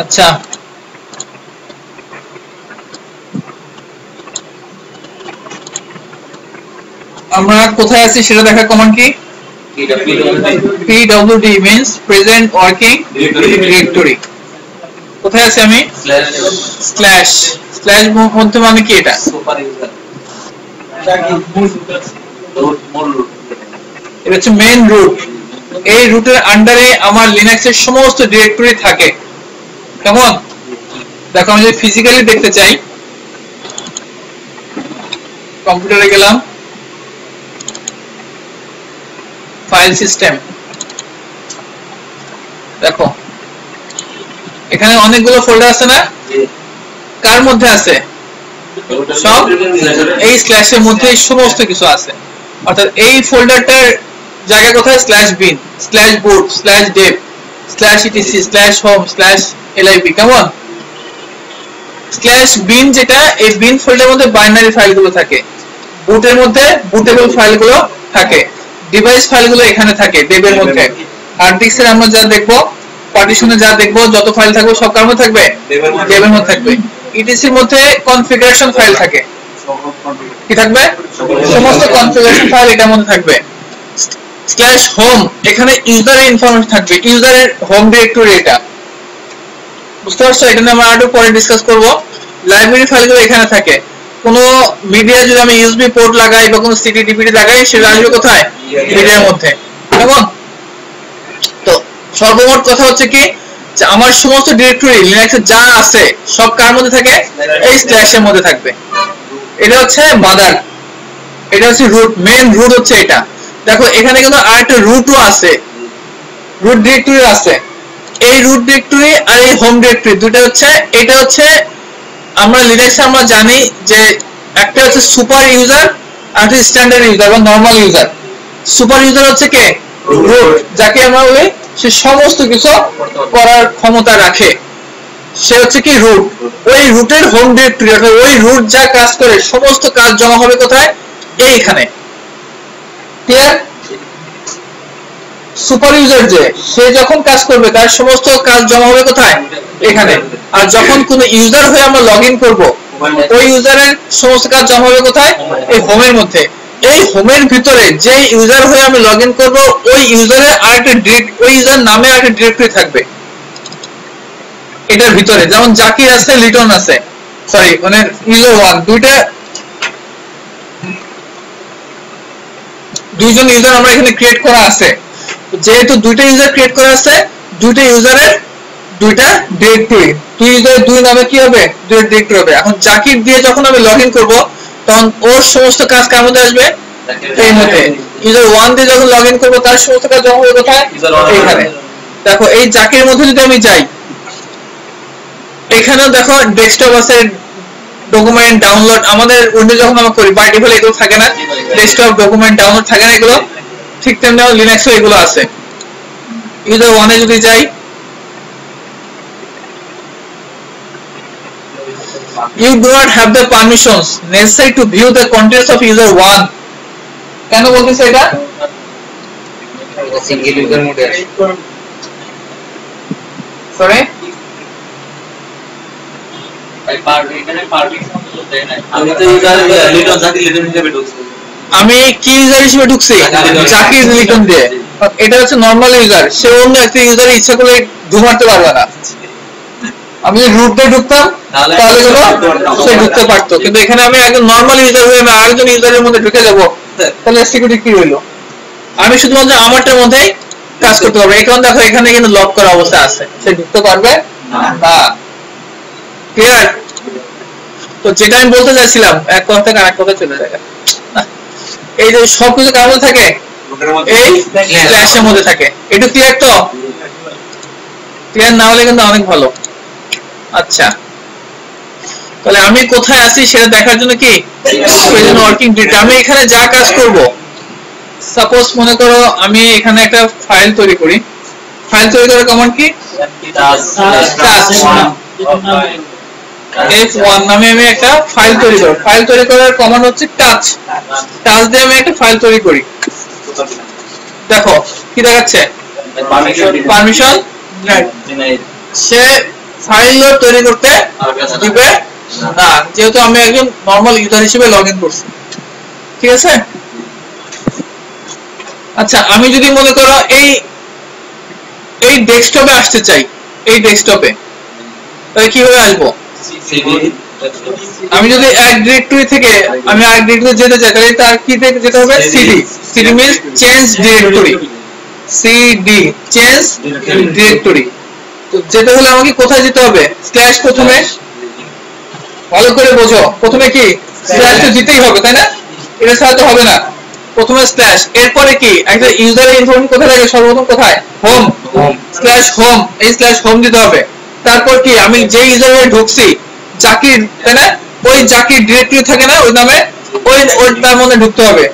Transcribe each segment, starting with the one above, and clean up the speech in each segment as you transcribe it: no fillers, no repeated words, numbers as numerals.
আচ্ছা আমরা কোথায় আছি সেটা দেখা কমান্ড কি pwd means present working directory কোথায় আছি আমি স্ল্যাশ স্ল্যাশ মধ্যে মানে কি এটা এটা হচ্ছে মেইন রুট এই রুটের আন্ডারে আমার লিনাক্সের সমস্ত ডিরেক্টরি থাকে কেমন দেখো আমি যদি ফিজিক্যালি দেখতে চাই কম্পিউটারে গেলাম ফাইল সিস্টেম দেখো এখানে অনেকগুলো ফোল্ডার আছে না কার মধ্যে আছে সব এই স্ল্যাশের মধ্যে সমস্ত কিছু আছে অর্থাৎ এই ফোল্ডারটার জায়গা কোথায় slash bin slash boot slash dev slash ETC slash home slash LIP কেমন স্ল্যাশ বিন যেটা এই বিন ফোল্ডারের মধ্যে বাইনারি ফাইলগুলো থাকে বুটের মধ্যে বুটেবল ফাইলগুলো থাকে ডিভাইস ফাইলগুলো এখানে থাকে ডেভের মধ্যে হার্ড ডিস্কের আমরা যা দেখবো পার্টিশনে যা দেখবো যত ফাইল থাকবে সব কার মধ্যে থাকবে ডেভের মধ্যে থাকবে ইটিসির মধ্যে কনফিগারেশন ফাইল থাকে কি থাকবে সমস্ত কনফিগারেশন ফাইল এটার মধ্যে থাকবে স্ল্যাশ হোম এখানে ইউজারের ইনফরমেশন থাকবে ইউজারের হোম ডিরেক্টরি এটা বুঝতে পারছো এটা নিয়ে আমরা আরো পরে ডিসকাস করব লাইব্রেরি ফাইলগুলো এখানে থাকে কোনো মিডিয়া যদি আমি ইউএসবি পোর্ট লাগাই বা কোনো সিডি ডিভিডি লাগাই সেটা আসবে কোথায় মিডিয়ার মধ্যে কেমন তো সর্বমোট কথা হচ্ছে কি যে আমার সমস্ত ডিরেক্টরি লিনাক্সে যা আছে সব কার মধ্যে থাকে এই স্ল্যাশের মধ্যে থাকবে এটা হচ্ছে মাদার এটা হচ্ছে রুট মেইন রুট হচ্ছে এটা দেখো এখানে কিন্তু আরেকটা রুটও আছে রুট ডিরেক্টরি আছে এই রুট ডিরেক্টরি আর এই হোম ডিরেক্টরি দুটো হচ্ছে এটা হচ্ছে আমরা লিনাক্সে আমরা জানি যে একটা হচ্ছে সুপার ইউজার আর একটা স্ট্যান্ডার্ড ইউজার বা নরমাল ইউজার সুপার ইউজার হচ্ছে কে রুট যাকে আমরা বলি সে সমস্ত কিছু করার ক্ষমতা রাখে সে হচ্ছে কি রুট ওই রুটের হোম ডিরেক্টরি অর্থাৎ ওই রুট যা কাজ করে সমস্ত কাজ জমা হবে কোথায় এইখানে ক্লিয়ার সুপার ইউজার যে সে যখন কাজ করবে তার সমস্ত কাজ জমা হবে কোথায় এখানে আর যখন কোনো ইউজার হয়ে আমরা লগইন করব ওই ইউজারের সমস্ত কাজ জমা হবে কোথায় এই হোমের মধ্যে এই হোমের ভিতরে যে ইউজার হয়ে আমি লগইন করব ওই ইউজারের আরেকটা ওই ইউজার নামে আরেকটা ডিরেক্টরি থাকবে এটার ভিতরে যেমন জাকির আছে লিটন আছে সরি মানে ইউজার 1 দুইজন ইউজার আমরা এখানে ক্রিয়েট করা আছে যেহেতু দুইটা ইউজার ক্রিয়েট করা আছে দুইটা ইউজারের দুইটা ডিরেক্টরি দুই ইউজারের দুই নামে কি হবে দুইটা ডিরেক্টরি হবে এখন জাকির দিয়ে যখন আমি লগইন করব তখন ওর সমস্ত কাজ কার মধ্যে আসবে এই মধ্যে ইউজার 1 দিয়ে যখন লগইন করব তার সমস্ত কাজ জমা হবে কোথায় এইখানে দেখো এই জাকির মধ্যে যদি আমি যাই এখানেও দেখো ডেস্কটপ আছে ডকুমেন্ট ডাউনলোড আমাদের উইন্ডোজ যখন আমরা করি বাই ডিফল্ট এগুলো থাকে না ডেস্কটপ ডকুমেন্ট ডাউনলোড থাকে না এগুলো ঠিক তেমনি লিনাক্সে এগুলো আছে ইউজার 1 এ যদি যাই you do not have the permissions necessary to view the contents of user 1 কেন বলতেছে এটা সিঙ্গেল ইউজার মোডে আছে সরি আমি কি ইউজার হিসেবে ঢুকছি জাকির লিটন দিয়ে এটা হচ্ছে নরমাল ইউজার সে অন্য একটা ইউজারের ইচ্ছা করলে ঢুকতে পারবে না আমি রুট দিয়ে ঢুকতাম তাহলে সে ঢুকতে পারতো কিন্তু এখানে আমি একজন নরমাল ইউজার হয়ে আমি আরেকজন ইউজারের মধ্যে ঢুকে যাব তাহলে সিকিউরিটি কি হইলো আমি শুধুমাত্র আমারটার মধ্যেই কাজ করতে পারবো এই কারণে দেখো এখানে কিন্তু লক করা অবস্থা আছে সে ঢুকতে পারবে না ক্লিয়ার তো যেটা আমি বলতে চাইছিলাম এক কথা থেকে আরেক কথা চলে যায় এই যে সবকিছু কার মধ্যে থাকে এই স্ল্যাশের মধ্যে থাকে এটা ক্লিয়ার তো ক্লিয়ার না হলে কিন্তু অনেক ভালো আচ্ছা তাহলে আমি কোথায় আছি সেটা দেখার জন্য কি প্রেজেন্ট ওয়ার্কিং ডিরেক্টরি আমি এখানে যা কাজ করব সাপোজ মনে করো আমি এখানে একটা ফাইল তৈরি করি ফাইল তৈরি করার কমান্ড কি f1 নামে আমি একটা ফাইল তৈরি করব ফাইল তৈরি করার কমান্ড হচ্ছে টাচ টাচ দিয়ে আমি একটা ফাইল তৈরি করি দেখো কি দেখাচ্ছে পারমিশন সে ফাইল লোড তৈরি করতে দিবে না, যেহেতু আমি একজন নরমাল ইউজার হিসেবে লগইন করছি। ঠিক আছে? আচ্ছা, আমি যদি মনে করো এই ডেস্কটপে আসতে চাই, এই ডেস্কটপে, তাহলে কিভাবে আসবো? আমি যদি এক ডিরেক্টরি থেকে আমি আরেক ডিরেক্টরি যেতে চাই, তাহলে তার কি যেতে হবে? CD. CD means change directory. CD change directory. তো যেতে হলে আমাকে কোথায় যেতে হবে? স্ল্যাশ প্রথমে, ভালো করে বোঝো, প্রথমে কি স্ল্যাশ তো দিতেই হবে, তাই না? এটা ছাড়া তো হবে না। প্রথমে স্ল্যাশ, এরপরে কি একটা ইউজারের ইনফরমেশন কোথায় থাকে? সর্বপ্রথম কোথায়? হোম। স্ল্যাশ হোম, এই স্ল্যাশ হোম দিতে হবে। তারপর কি আমি যে ইউজারে ঢুকছি জাকির, তাই না? ওই জাকির ডিরেক্টরি থাকে না ওই নামে, ওই তার মধ্যে ঢুকতে হবে।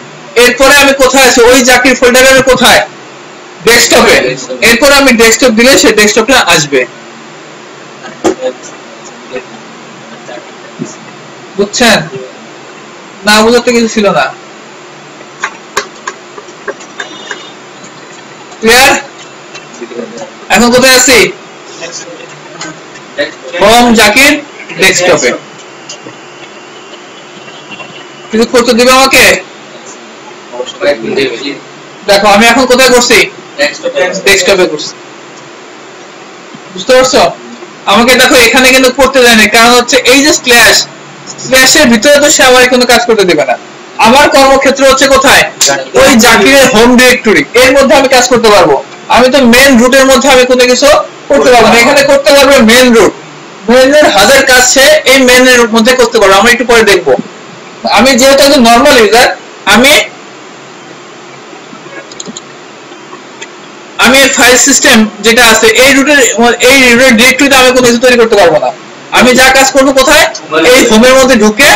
এরপরে আমি কোথায় আছি? ওই জাকির ফোল্ডারের কোথায়? ডেস্কটপে। এরপর আমি ডেস্কটপ দিলে সে ডেস্কটপটা আসবে। বুঝছেন? না বুঝতে কিছু ছিল না। ক্লিয়ার? এখন কোথায় আছি? হোম জাকির ডেস্কটপে। কিছু করতে দিবে আমাকে? দেখো আমি এখন কোথায় করছি? ডেস্কটপে করছি। বুঝতে পারছো? আমাকে দেখো এখানে কিন্তু করতে দেয় না, কারণ হচ্ছে এই যে স্ল্যাশের ভিতরে তো সে আমার কোনো কাজ করতে দিবে না। আমার কর্মক্ষেত্র হচ্ছে কোথায়? ওই জাকিরের হোম ডিরেক্টরি, এর মধ্যে আমি কাজ করতে পারবো। আমি তো মেন রুটের মধ্যে আমি কোনো কিছু করতে পারবো না। এখানে করতে পারবো মেন রুট। মেন রুট হাজার কাজ সে এই মেন রুটের মধ্যে করতে পারবো। আমরা একটু পরে দেখবো। আমি যেহেতু একজন নরমাল ইউজার, আমি ফাইল সিস্টেম যেটা আছে এই রুটের ডিরেক্টরিতে আমি কোনো কিছু তৈরি করতে পারবো না। আমি যা কাজ করবো কোথায়? এই হোমের মধ্যে ঢুকে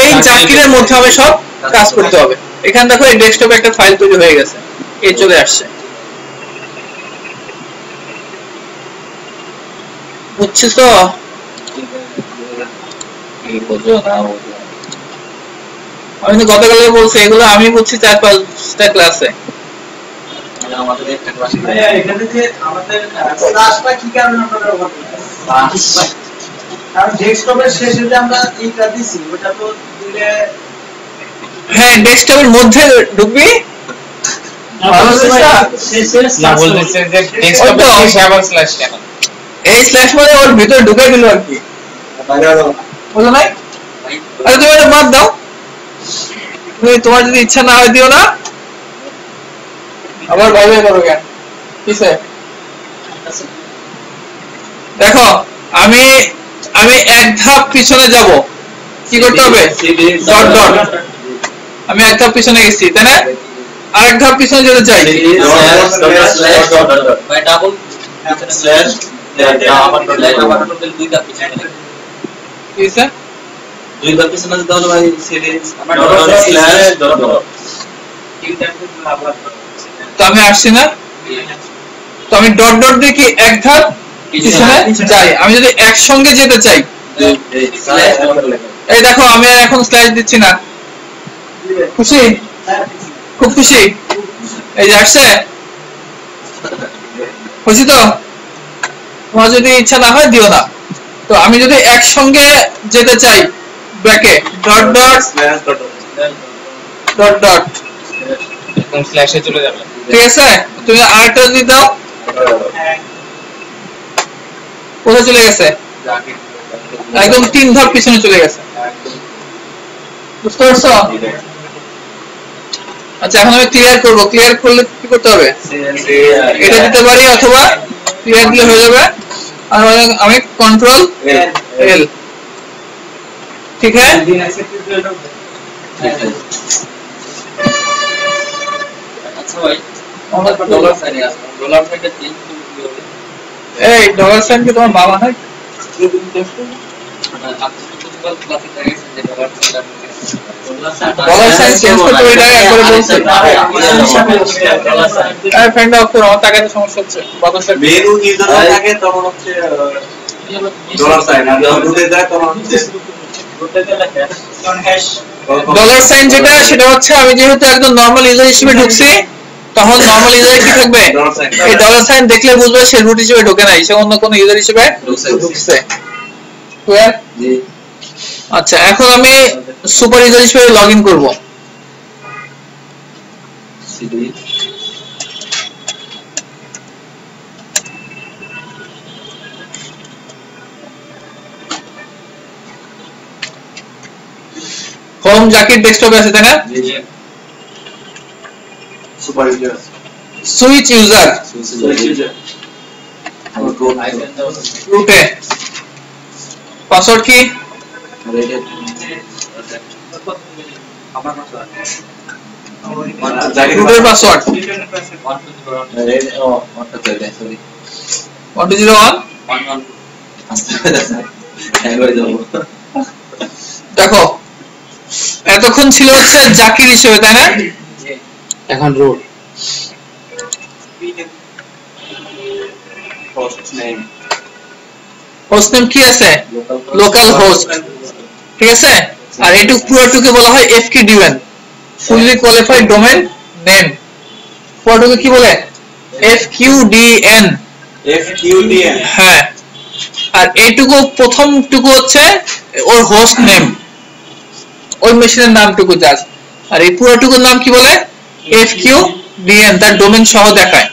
এই জাকিরের মধ্যে আমি সব কাজ করতে হবে। এখানে দেখো এই ডেস্কটপে একটা ফাইল তৈরি হয়ে গেছে, এই চলে আসছে। বুঝছিস তো? আমি তো গতকালে বলছি, এগুলো আমি বলছি 4-5টা ক্লাসে। আমাদের একটা ক্লাস এখানে যে আমাদের ক্লাসটা কি কারণে আমরা ব্যবহার করি? কারণ ডেস্কটপের শেষে যে আমরা এইটা দিছি ওটা তো দিলে, হ্যাঁ ডেস্কটপের মধ্যে ঢুকবি। না বলতেছে যে ডেস্কটপে শেষে আবার স্ল্যাশ কেন? এই স্ল্যাশ মানে ওর ভিতরে ঢুকে দিল আর কি, বুঝো নাই? আরে তুমি এটা বাদ দাও, তুমি তোমার যদি ইচ্ছা না হয় দিও না, আবার ভাবে করো কেন? কিসে? দেখো আমি এক ধাপ পিছনে যাব, কি করতে হবে? Dot dot. আমি এক ধাপ পিছনে গেছি, তাই না? আরেক ধাপ পিছনে যেতে চাই, ডাবল স্ল্যাশ দুই ধাপ পিছনে। কিসে? দুই ধাপ পিছনে যেতে হলে ভাই সিরিজ স্ল্যাশ ডট ডট। তো আমি আসছি না, তো আমি ডট ডট দিয়ে কি এক ধাপ পিছনে যাই। আমি যদি একসঙ্গে যেতে চাই, এই দেখো আমি এখন স্ল্যাশ দিচ্ছি না। খুশি? খুব খুশি? এই যে আসছে, খুশি তো? তোমার যদি ইচ্ছা না হয় দিও না। তো আমি যদি একসঙ্গে যেতে চাই, bracket dot dot dot dot, একদম স্ল্যাশে চলে যাবে। ঠিক আছে? তুমি আরেকটা যদি দাও, কোথায় চলে গেছে? একদম 3 ধাপ পিছনে চলে গেছে। বুঝতে পারছো? আচ্ছা এখন আমি ক্লিয়ার করব। ক্লিয়ার করলে কি করতে হবে? এটা দিতে পারি অথবা ক্লিয়ার দিলে হয়ে যাবে। আর আমি কন্ট্রোল এল, ঠিক আছে? আচ্ছা ভাই আমরা ডলার সাইন আছে, ডলার সাইনটা চেঞ্জ করতে হবে। এই ডলার সাইন কি তোমার বাবা হয়? ডলার সাইন চেঞ্জ করতে ওই জায়গায় একবারে বলছে। আরে ফ্রেন্ড অফ করো, আমার টাকাতে সমস্যা হচ্ছে। বাতাসের মেনু ইউজার থাকে তখন হচ্ছে ডলার সাইন, আর যখন রুটে যায় তখন হচ্ছে ডলার সাইন যেটা, সেটা হচ্ছে আমি যেহেতু একদম নরমাল ইউজার হিসেবে ঢুকছি, তখন নরমাল ইউজারে কি থাকবে, এই ডলার সাইন দেখলে বুঝবে সে রুট হিসেবে ঢোকে নাই, সে অন্য কোনো ইউজার হিসেবে ঢুকছে। ক্লিয়ার? আচ্ছা, এখন আমি সুপার ইউজার হিসেবে লগইন করব। হোম জাকির ডেস্কটপে আছে তাই না? সুপার ইউজার সুইচ ইউজার রুটে পাসওয়ার্ড কি? রুটের পাসওয়ার্ড 1201। দেখো এতক্ষণ ছিল হচ্ছে জাকির হিসেবে তাই না? এখন রুট হোস্ট নেম কি আছে? লোকাল হোস্ট, ঠিক আছে। আর এটুক পুরোটুকে বলা হয় FQDN, fully qualified domain name. পুরোটুকে কি বলে? FQDN। হ্যাঁ, আর এইটুকু প্রথমটুকু হচ্ছে ওর হোস্ট নেম, ওই মেশিনের নামটুকু জাস্ট। আর এই পুরোটুকুর নাম কি বলে? FQDN, তার ডোমেইন সহ দেখায়।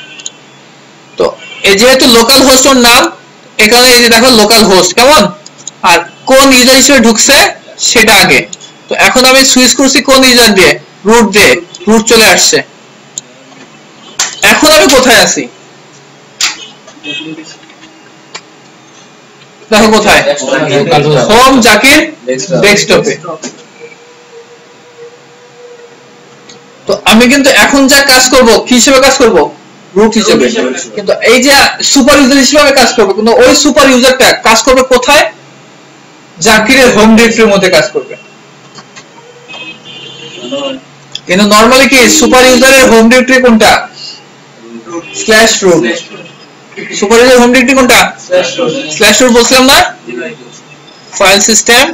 তো এই যেহেতু লোকাল হোস্ট ওর নাম, এখানে এই যে দেখো লোকাল হোস্ট কেমন, আর কোন ইউজার হিসেবে ঢুকছে সেটা আগে। তো এখন আমি সুইচ করছি কোন ইউজার দিয়ে? রুট দিয়ে, রুট চলে আসছে। এখন আমি কোথায় আছি দেখো, কোথায়? হোম জাকির ডেস্কটপে। তো আমি কিন্তু এখন যা কাজ করব কি হিসেবে কাজ করব? রুট হিসেবে। কিন্তু এই যে সুপার ইউজার হিসেবে আমি কাজ করব, কিন্তু ওই সুপার ইউজারটা কাজ করবে কোথায়? জাকিরের হোম ডিরেক্টরির মধ্যে কাজ করবে। কিন্তু নরমালি কি সুপার ইউজারের হোম ডিরেক্টরি কোনটা? /root। Super user home directory কোনটা? /root বলছিলাম না? ফাইল সিস্টেম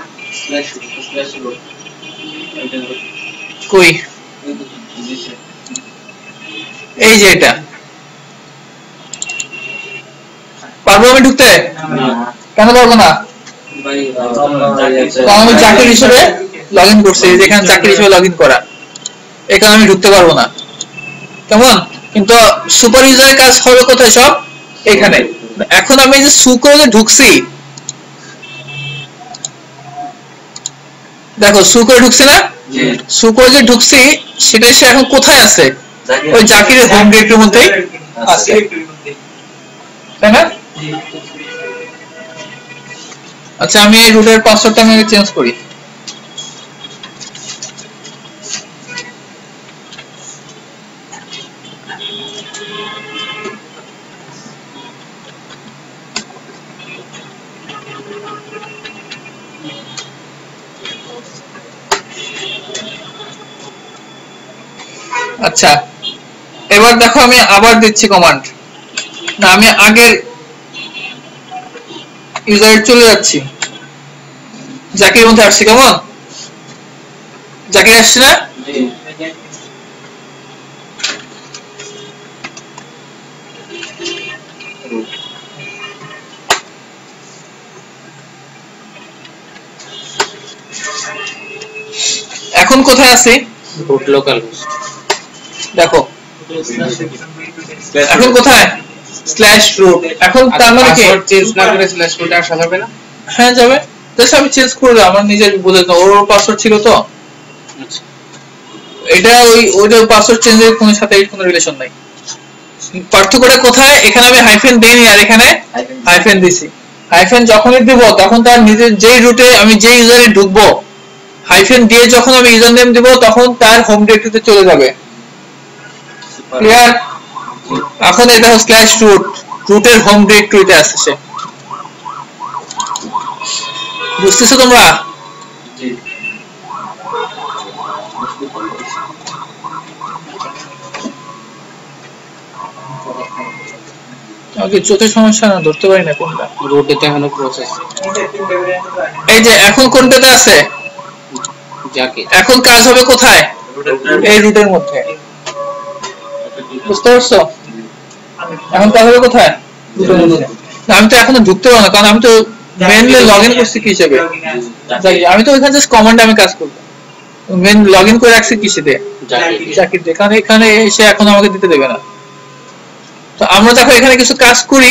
কই? এই যে এটা। পারবো আমি ঢুকতে? কেন পারবো না? কারণ আমি জাকির হিসেবে লগ ইন করছি, যেখানে জাকির হিসেবে লগ ইন করা, এখানে আমি ঢুকতে পারবো না। কেমন? কিন্তু সুপার ইউজারের কাজ হবে কোথায়? সব এখানে। এখন আমি যে সু করে ঢুকছি, দেখো সু করে ঢুকছে না? সু করে যে ঢুকছি সেটা সে এখন কোথায় আছে? ওই জাকিরের হোম ডিরেক্টরির মধ্যেই আছে, তাই না? আচ্ছা, আমি এই রুটের পাসওয়ার্ডটা আমি চেঞ্জ করি। আচ্ছা, এবার দেখো আমি আবার দিচ্ছি কমান্ড, না আমি আগের ইউজারে চলে যাচ্ছি, জাকির মধ্যে আসছে। কেমন? জাকির আসছে না? এখন কোথায় আছি? Root local host. দেখো এখন কোথায়? /root। এখন তার মানে কি পাসওয়ার্ড চেঞ্জ না করে /root আসা যাবে না? হ্যাঁ যাবে, জাস্ট আমি চেঞ্জ করে আমার নিজের বলে দাও। ওর পাসওয়ার্ড ছিল তো, এটা ওইটা পাসওয়ার্ড চেঞ্জের কোনো সাথে কোনো রিলেশন নাই। পার্থক্যটা কোথায়? এখানে আমি হাইফেন দেইনি, আর এখানে হাইফেন দিছি। হাইফেন যখনই দিব তখন তার নিজের যেই রুটে আমি যে ইউজারে ঢুকবো, হাইফেন দিয়ে যখন আমি ইউজার নেম দিব তখন তার হোম ডিরেক্টরিতে চলে যাবে। ক্লিয়ার? এখন এটা /root, রুটের হোম ডিরেক্টরিতে আসছে। বুঝতেছো তোমরা? ওকে, চোখের সমস্যা না, ধরতে পারি না কোনটা। রুটে তো এখনো প্রসেস। এই যে এখন কোনটাতে আছে? জাকির। এখন কাজ হবে কোথায়? এই রুটের মধ্যে। বুঝতে পারছো? এখন তাহলে কোথায়? না, আমি তো এখনো ঢুকতে পারবো না, কারণ আমি তো মেইনলি লগইন করছি কি হিসেবে। আমি তো ওইখানে জাস্ট কমান্ডে আমি কাজ করবো। মেইন লগইন করে রাখছি কিসে দিয়ে? জাকির দিয়ে। কারণ এখানে এসে এখন আমাকে দিতে দেবে না। তো আমরা দেখো এখানে কিছু কাজ করি,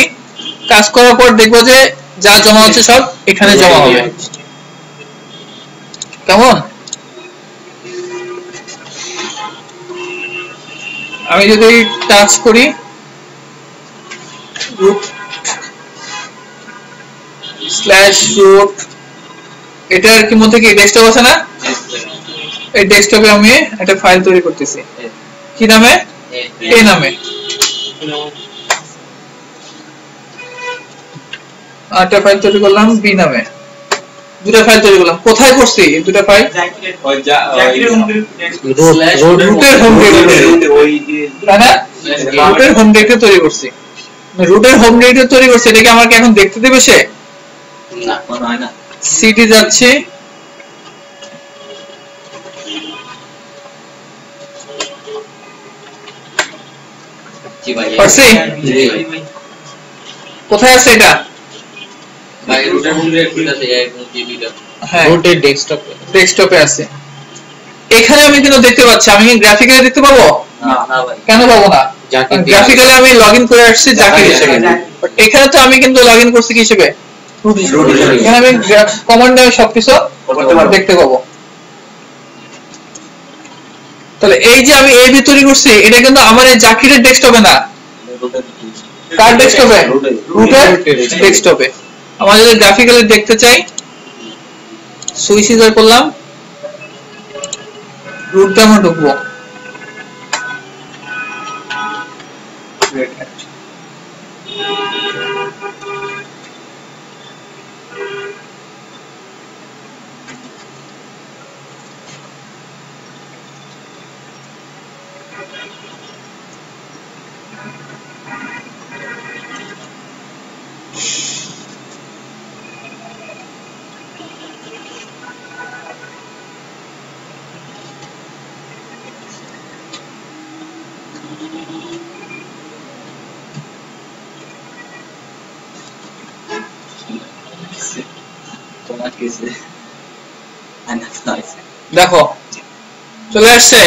কাজ করার পর দেখবো যে যা জমা হচ্ছে সব এখানে জমা হবে। কেমন? আমি যদি টাচ করি root /root, এটার কি মধ্যে কি ডেস্কটপ আছে না? এই ডেস্কটপে আমি একটা ফাইল তৈরি করতেছি। কি নামে? এ নামে। একটা ফাইল তৈরি করলাম বি নামে। দুটো ফাইল তৈরি করলাম। কোথায় করছি এই দুটো ফাইল? রুটের হোম ডিরেক্টরি তৈরি করছি। রুটের হোম ডিরেক্টরি তৈরি করছি, এটাকে আমাকে এখন দেখতে দেবে সে? না, হয় না। সিডি যাচ্ছে, জি ভাই। পারছি? কোথায় আছে এটা? ভাই রুটের হোম ডিরেক্টরি আছে এবং জিবিটা। হ্যাঁ, রুটের ডেস্কটপে আছে। এখানে আমি কিন্তু দেখতে পাচ্ছি, আমি গ্রাফিক্যালি দেখতে পাবো? না না ভাই। কেন পাবো না? গ্রাফিক্যালি আমি লগইন করে আসছি জাকির হিসেবে। বাট এখানে তো আমি কিন্তু লগইন করছি কি হিসেবে? রুট হিসেবে। এখানে আমি কমান্ডে সবকিছু দেখতে পাবো। তাহলে এই যে আমি এবি তৈরি করছি, এটা কিন্তু আমার এই জাকিরের ডেস্কটপে না। কার ডেস্কটপে? রুটের ডেস্কটপে। আমরা যদি গ্রাফিক্যালি দেখতে চাই, সুইচ ইউজার করলাম, রুটটা আমরা ঢুকবো। দেখো চলে আসছে।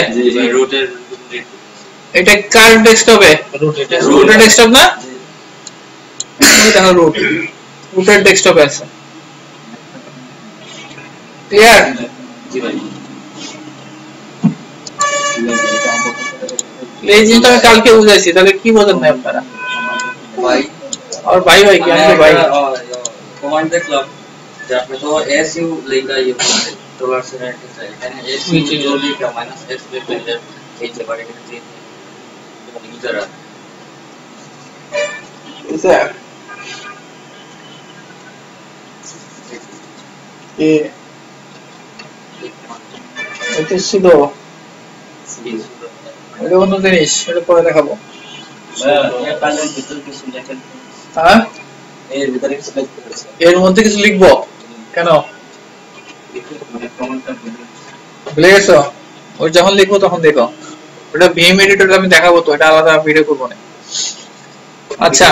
এটা কার ডেস্কটপে? রুটের ডেস্কটপ না? দেখো রুটের ডেস্কটপে আছে। ক্লিয়ার? এই জিনিসটা আমি কালকে বুঝাইছি, তাহলে কি বোঝেন না আপনারা? ভাই আর ভাই ভাই কি আমি ভাই कमांड देखलाম যে আপনি তো এসইউ লেখা ইয়ে করতে ডলার সেন্টার আছে এখানে এসইউ जो लिखा माइनस एक्स पे पहले এই যে বারে কিন্তু ইউজার আছে এটা ছিল এটা অন্য জিনিস, এটা পরে দেখাবো। হ্যাঁ এর মধ্যে কিছু লিখবো কেন? ভুলে গেছো? ওই যখন লিখবো তখন দেখো, ওটা ভিএম এডিটরে আমি দেখাবো, তো এটা আলাদা ভিডিও করবো না। আচ্ছা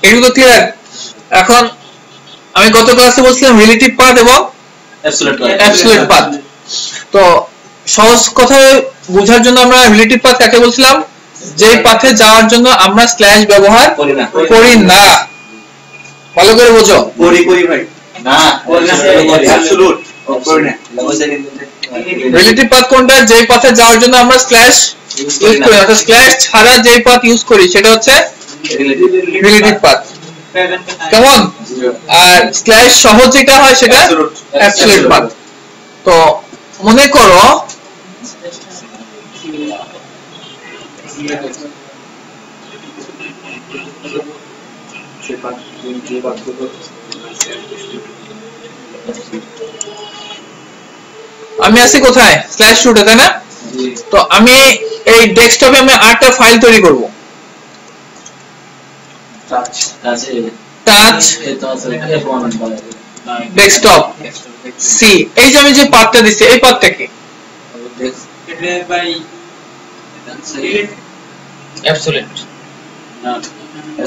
এগুলো ক্লিয়ার? এখন আমি গত ক্লাসে বলছিলাম রিলেটিভ পাথ এবং অ্যাবসলিউট পাথ। তো সহজ কথায় বোঝার জন্য আমরা রিলেটিভ পাথ কাকে বলছিলাম? যে পাথে যাওয়ার জন্য আমরা স্ল্যাশ ব্যবহার করি না। ভালো করে বোঝো। করি ভাই না, করি না, অ্যাবসলিউট করি না। রিলেটিভ পাথ কোনটা? যে পাথে যাওয়ার জন্য আমরা স্ল্যাশ ইউজ করি, অর্থাৎ স্ল্যাশ ছাড়া যে পাথ ইউজ করি সেটা হচ্ছে রিলেটিভ পাথ। কেমন? আর স্ল্যাশ সহ যেটা হয় সেটা অ্যাবসলিউট পাথ। তো মনে করো আমি আছি কোথায়? স্ল্যাশ রুটে, তাই না? তো আমি এই ডেস্কটপে আমি আরেকটা ফাইল তৈরি করব। Touch desktop C. এই যে আমি যে পাথটা দিছি, এই পাথটা কি? অ্যাবসলিউট না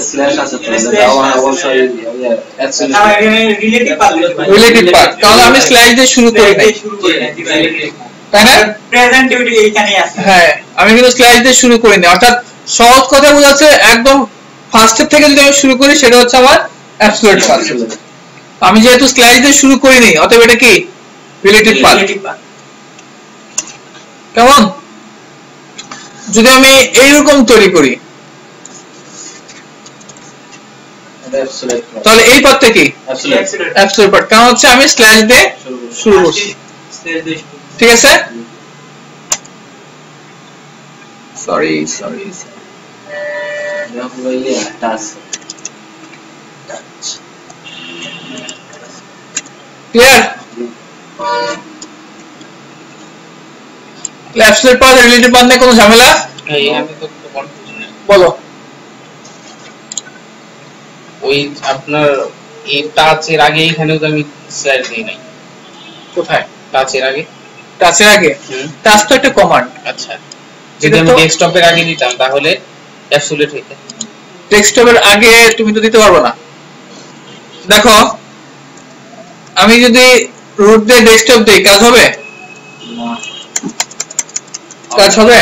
স্ল্যাশ আছে তো দাও অবশ্যই absolute relative part relative part, কারণ আমি স্ল্যাশ দিয়ে শুরু করি নাই, তাই না? প্রেজেন্ট ডিউটি এইখানেই আছে। হ্যাঁ, আমি কিন্তু স্ল্যাশ দিয়ে শুরু করিনি, অর্থাৎ সহজ কথা বোঝাচ্ছে একদম ফার্স্টের থেকে যদি আমি শুরু করি সেটা হচ্ছে আমার অ্যাবসলিউট পার্ট। আমি যেহেতু স্ল্যাশ দিয়ে শুরু করিনি অতএব এটা কি রিলেটিভ পার্ট। কেমন? যদি আমি এইরকম তৈরি করি তাহলে এই পার্টটা কি অ্যাবসলিউট পার্ট, কারণ হচ্ছে আমি স্ল্যাশ দিয়ে শুরু করছি। ঠিক আছে, sorry clear? Absolute part relative part নিয়ে কোনো ঝামেলা? আমি তো কনফিউশন বলো। ওই আপনার এই টাচের আগে এখানেও তো আমি স্ল্যাশ দিই নাই। কোথায় টাচের আগে? টাচের আগে? টাচ তো একটা কমান্ড। আচ্ছা, যদি আমি ডেস্কটপের আগে দিতাম তাহলে অ্যাবসলিউট হইতো। ডেস্কটপের আগে তুমি তো দিতে পারবে না। দেখো, আমি যদি রুট দিয়ে ডেস্কটপ দিই কাজ হবে? কাজ হবে?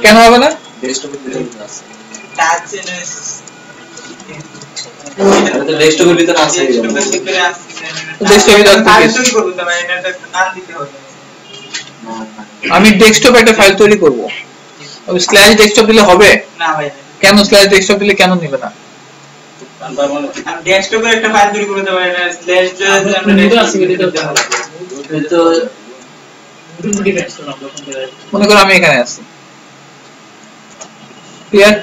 কেন হবে না? ডেস্কটপের ভিতরে আছে টাচ ডেস্কটপের ভিতরে আছে ডেস্কটপে আমি ডেস্কটপে একটা ফাইল তৈরি করব, আমি স্ল্যাশ ডেস্কটপ দিলে হবে না ভাই? কেন স্ল্যাশ ডেস্কটপ দিলে কেন নেবে না? আমি ডেস্কটপে একটা ফাইল তৈরি করতে পারি না, স্ল্যাশ আমরা নিতে আসি দিতে হবে। তো মনে করো আমি এখানে আছি, ক্লিয়ার?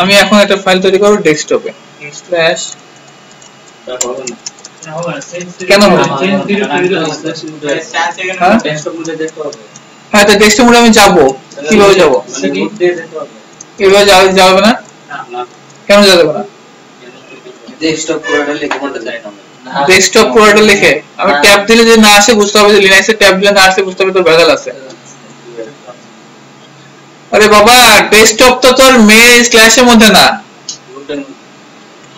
আমি এখন একটা ফাইল তৈরি করব ডেস্কটপে, স্ল্যাশ কেন হবে? হ্যাঁ, তো ডেস্কটপ মোডে আমি যাব, কিভাবে যাব? এভাবে যাবে না? কেন যাবে না? ডেস্কটপ পুরোটা লিখে মনে যায় না ডেস্কটপ পুরোটা লিখে আমি ট্যাব দিলে যে না আসে বুঝতে হবে যে লিনাক্সে ট্যাব দিলে না আসে বুঝতে হবে তো ভেজাল আছে। আরে বাবা, ডেস্কটপ তো তোর মেইন স্ল্যাশের মধ্যে না।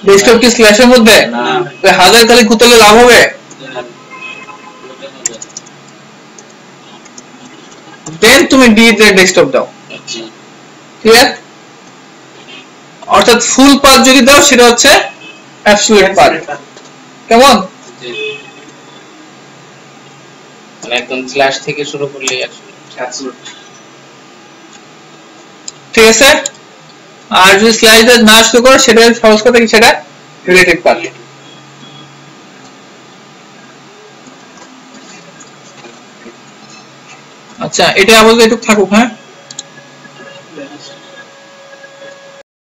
ডেস্কটপ কি স্ল্যাশের মধ্যে? না, হাজার খালি কুতলে লাভ হবে? দেন তুমি ডি তে ডেস্কটপ দাও, ক্লিয়ার? অর্থাৎ ফুল পাথ যদি দাও সেটা হচ্ছে অ্যাবসলিউট পাথ। কেমন? মানে একদম স্ল্যাশ থেকে শুরু করলে অ্যাবসলিউট। ঠিক আছে, আর যদি স্ল্যাশ দিয়ে না শুরু করো সেটা সহজ কথা কি, সেটা রিলেটিভ পাথ। আচ্ছা, এটা আপাতত একটু থাকুক। হ্যাঁ,